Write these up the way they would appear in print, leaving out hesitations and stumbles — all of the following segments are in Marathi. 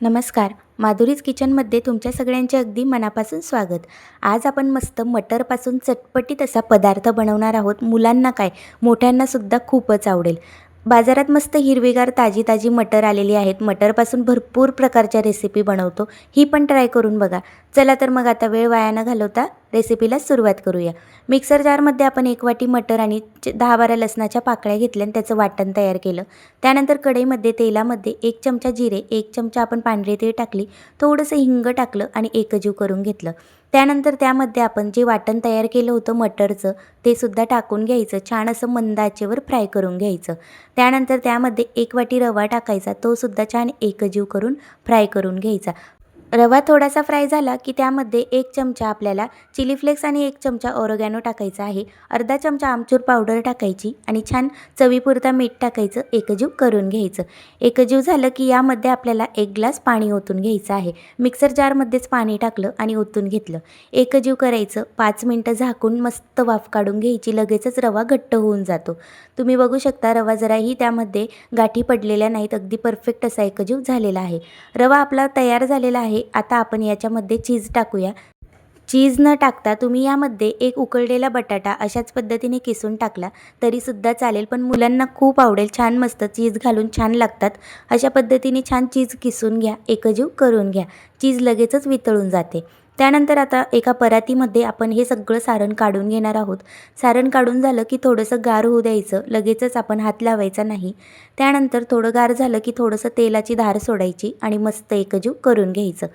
नमस्कार. माधुरीज किचनमध्ये तुमच्या सगळ्यांचे अगदी मनापासून स्वागत. आज आपण मस्त मटरपासून चटपटीत असा पदार्थ बनवणार आहोत. मुलांना काय, मोठ्यांनासुद्धा खूपच आवडेल. बाजारात मस्त हिरवीगार ताजी ताजी मटर आलेली आहेत. मटरपासून भरपूर प्रकारच्या रेसिपी बनवतो. ही पण ट्राय करून बघा. चला तर मग आता वेळ वाया न घालवता रेसिपीला सुरुवात करूया. मिक्सर जारमध्ये आपण 1 वाटी मटर आणि 10-12 लसणाच्या पाकळ्या घेतल्या आणि त्याचं वाटण तयार केलं. त्यानंतर कढईमध्ये तेलामध्ये 1 चमचा जिरे, 1 चमचा आपण पांढरे तीळ टाकली, थोडंसं हिंग टाकलं आणि एकजीव करून घेतलं. त्यानंतर त्यामध्ये आपण जे वाटण तयार केलं होतं मटरचं ते सुद्धा टाकून घ्यायचं. छान असं मंद आचेवर फ्राय करून घ्यायचं. त्यानंतर त्यामध्ये 1 वाटी रवा टाकायचा, तो सुद्धा छान एकजीव करून फ्राय करून घ्यायचा. रवा थोडासा फ्राय झाला की त्यामध्ये 1 चमचा आपल्याला चिली फ्लेक्स आणि 1 चमचा ऑरिगॅनो टाकायचा आहे. अर्धा चमचा आमचूर पावडर टाकायची आणि छान चवीपुरता मीठ टाकायचं, एकजीव करून घ्यायचं. एकजीव झालं की यामध्ये आपल्याला 1 ग्लास पाणी ओतून घ्यायचं आहे. मिक्सर जारमध्येच पाणी टाकलं आणि ओतून घेतलं. एकजीव करायचं. 5 मिनटं झाकून मस्त वाफ काढून घ्यायची. लगेचच रवा घट्ट होऊन जातो. तुम्ही बघू शकता रवा जराही त्यामध्ये गाठी पडलेल्या नाहीत. अगदी परफेक्ट असा एकजीव झालेला आहे. रवा आपला तयार झालेला आहे. आता आपण याच्यामध्ये चीज टाकूया. चीज न टाकता तुम्ही यामध्ये 1 उकळलेला बटाटा अशाच पद्धतीने किसून टाकला तरीसुद्धा चालेल, पण मुलांना खूप आवडेल. छान मस्त चीज घालून छान लागतात. अशा पद्धतीने छान चीज किसून घ्या, एकजीव करून घ्या. चीज लगेचच वितळून जाते. त्यानंतर आता एका परातीमध्ये आपण हे सगळं सारण काढून घेणार आहोत. सारण काढून झालं की थोडंसं गार होऊ द्यायचं. लगेचच आपण हात लावायचा नाही. त्यानंतर थोडं गार झालं की थोडंसं तेलाची धार सोडायची आणि मस्त एकजीव करून घ्यायचं.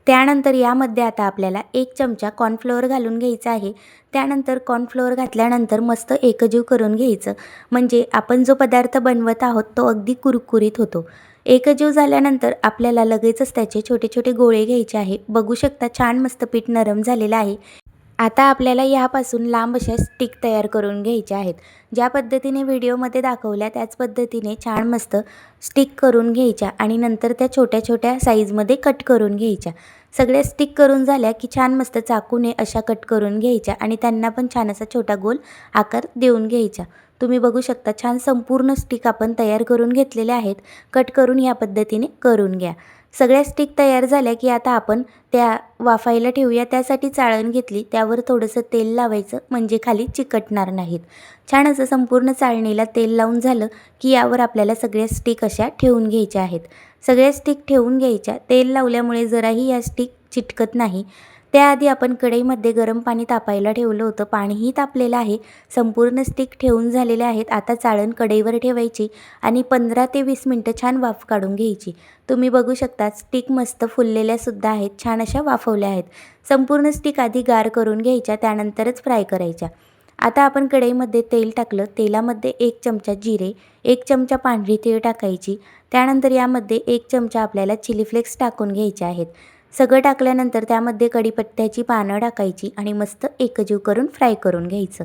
त्यानंतर यामध्ये आता आपल्याला 1 चमचा कॉर्नफ्लोअर घालून घ्यायचा आहे. त्यानंतर कॉर्नफ्लोअर घातल्यानंतर मस्त एकजीव करून घ्यायचं. म्हणजे आपण जो पदार्थ बनवत आहोत तो अगदी कुरकुरीत होतो. एकजीव झाल्यानंतर आपल्याला लगेचच त्याचे छोटे छोटे गोळे घ्यायचे आहे. बघू शकता छान मस्त पीठ नरम झालेलं आहे. आता आपल्याला यापासून लांब अशा स्टिक तयार करून घ्यायच्या आहेत. ज्या पद्धतीने व्हिडिओमध्ये दाखवल्या त्याच पद्धतीने छान मस्त स्टिक करून घ्यायच्या आणि नंतर त्या छोट्या छोट्या साईजमध्ये कट करून घ्यायच्या. सगळ्या स्टिक करून झाल्या की छान मस्त चाकूने अशा कट करून घ्यायच्या आणि त्यांना पण छान असा छोटा गोल आकार देऊन घ्यायचा. तुम्ही बघू शकता छान संपूर्ण स्टिक आपण तयार करून घेतलेल्या आहेत. कट करून या पद्धतीने करून घ्या. सगळ्या स्टिक तयार झाल्या की आता आपण त्या वाफायला ठेवूया. त्यासाठी चाळण घेतली, त्यावर थोडंसं तेल लावायचं म्हणजे खाली चिकटणार नाहीत. छान असं संपूर्ण चाळणीला तेल लावून झालं की यावर आपल्याला सगळ्या स्टिक अशा ठेवून घ्यायच्या आहेत. सगळ्या स्टिक ठेवून घ्यायच्या. तेल लावल्यामुळे जराही या स्टिक चिटकत नाही. त्याआधी आपण कढईमध्ये गरम पाणी तापायला ठेवलं होतं. पाणीही तापलेलं आहे. संपूर्ण स्टिक ठेवून झालेले आहेत. आता चाळण कढईवर ठेवायची आणि 15 ते 20 मिनटं छान वाफ काढून घ्यायची. तुम्ही बघू शकता स्टिक मस्त फुललेल्यासुद्धा आहेत. छान अशा वाफवल्या आहेत. संपूर्ण स्टिक आधी गार करून घ्यायच्या, त्यानंतरच फ्राय करायच्या. आता आपण कढईमध्ये तेल टाकलं. तेलामध्ये 1 चमचा जिरे, 1 चमचा पांढरी तीळ टाकायची. त्यानंतर यामध्ये 1 चमचा आपल्याला चिली फ्लेक्स टाकून घ्यायचे आहेत. सगळं टाकल्यानंतर त्यामध्ये कढीपत्त्याची पानं टाकायची आणि मस्त एकजीव करून फ्राय करून घ्यायचं.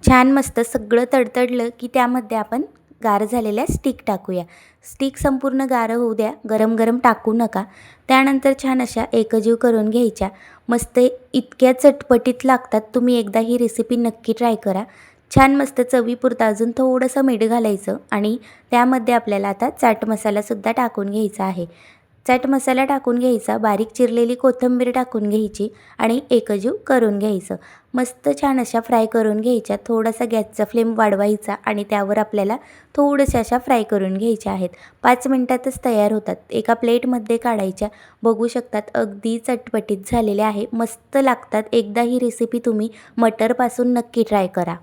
छान मस्त सगळं तडतडलं की त्यामध्ये आपण गार झालेल्या स्टिक टाकूया. स्टिक संपूर्ण गार होऊ द्या. गरम गरम टाकू नका. त्यानंतर छान अशा एकजीव करून घ्यायच्या. मस्त इतक्या चटपटीत लागतात. तुम्ही एकदा ही रेसिपी नक्की ट्राय करा. छान मस्त चवीपुरतं अजून थोडंसं मीठ घालायचं आणि त्यामध्ये आपल्याला आता चाट मसालासुद्धा टाकून घ्यायचा आहे. चाट मसाला टाकून घ्यायचा, बारीक चिरलेली कोथिंबीर टाकून घ्यायची आणि एकजीव करून घ्यायचं. मस्त छान अशा फ्राय करून घ्यायच्या. थोडासा गॅसचा फ्लेम वाढवायचा आणि त्यावर आपल्याला थोड्याशा अशा फ्राय करून घ्यायच्या आहेत. 5 मिनटातच तयार होतात. एका प्लेटमध्ये काढायच्या. बघू शकतात अगदी चटपटीत झालेल्या आहे. मस्त लागतात. एकदा ही रेसिपी तुम्ही मटरपासून नक्की ट्राय करा.